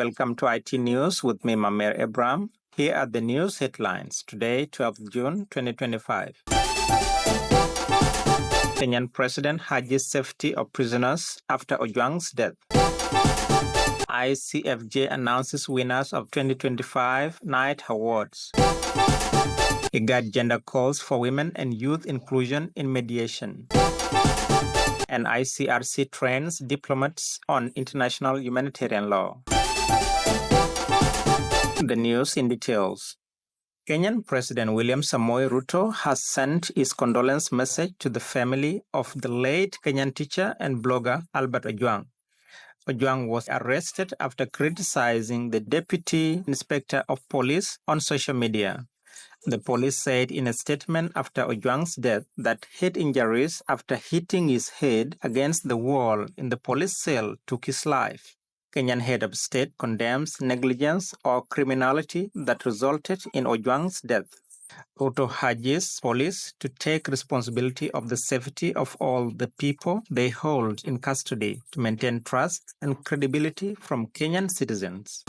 welcome to IT News with me, Mamer Ebram. Here are the news headlines. Today, 12th June 2025. Kenyan President urges safety of prisoners after Ojwang's death. ICFJ announces winners of 2025 Night Awards. IGAD gender calls for women and youth inclusion in mediation. And ICRC trains diplomats on international humanitarian law. The news in details. Kenyan President William Ruto has sent his condolence message to the family of the late Kenyan teacher and blogger Alfred Ojwang. Ojwang was arrested after criticizing the Deputy Inspector of Police on social media. The police said in a statement after Ojwang's death that head injuries after hitting his head against the wall in the police cell took his life. Kenyan head of state condemns negligence or criminality that resulted in Ojwang's death. Ruto urges police to take responsibility of the safety of all the people they hold in custody to maintain trust and credibility from Kenyan citizens.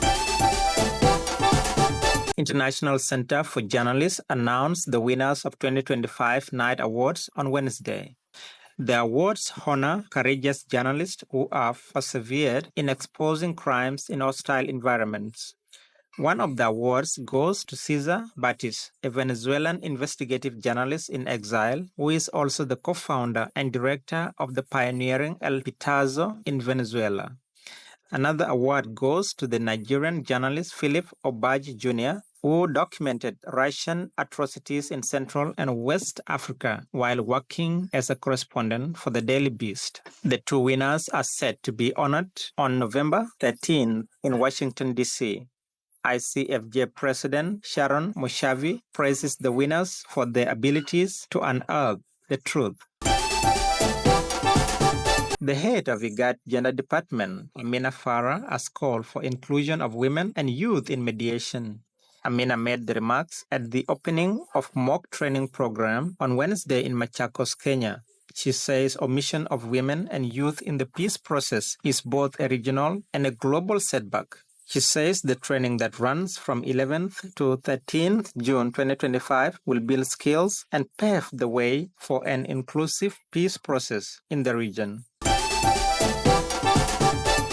International Center for Journalists announced the winners of 2025 Night Awards on Wednesday. The awards honor courageous journalists who have persevered in exposing crimes in hostile environments. One of the awards goes to Cesar Batis, a Venezuelan investigative journalist in exile, who is also the co-founder and director of the pioneering El Pitazo in Venezuela. Another award goes to the Nigerian journalist Philip Obaj Jr., who documented Russian atrocities in Central and West Africa while working as a correspondent for the Daily Beast. The two winners are set to be honored on November 13 in Washington, D.C. ICFJ President Sharon Mushavi praises the winners for their abilities to unearth the truth. The head of IGAD Gender Department, Amina Farah, has called for inclusion of women and youth in mediation. Amina made the remarks at the opening of mock training program on Wednesday in Machakos, Kenya. She says omission of women and youth in the peace process is both a regional and a global setback. She says the training that runs from 11th to 13th June 2025 will build skills and pave the way for an inclusive peace process in the region.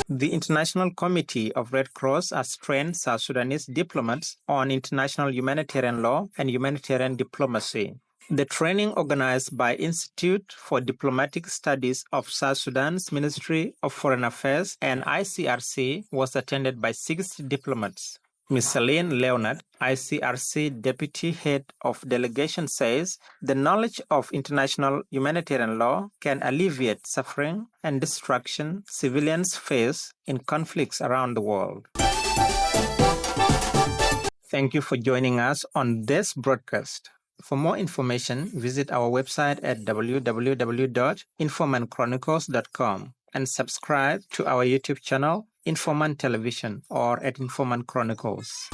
The International Committee of Red Cross has trained South Sudanese diplomats on international humanitarian law and humanitarian diplomacy. The training, organized by Institute for Diplomatic Studies of South Sudan's Ministry of Foreign Affairs and ICRC, was attended by 60 diplomats. Ms. Celine Leonard, ICRC Deputy Head of Delegation, says the knowledge of international humanitarian law can alleviate suffering and destruction civilians face in conflicts around the world. Thank you for joining us on this broadcast. For more information, visit our website at www.informantchronicles.com and subscribe to our YouTube channel, Informant Television, or at Informant Chronicles.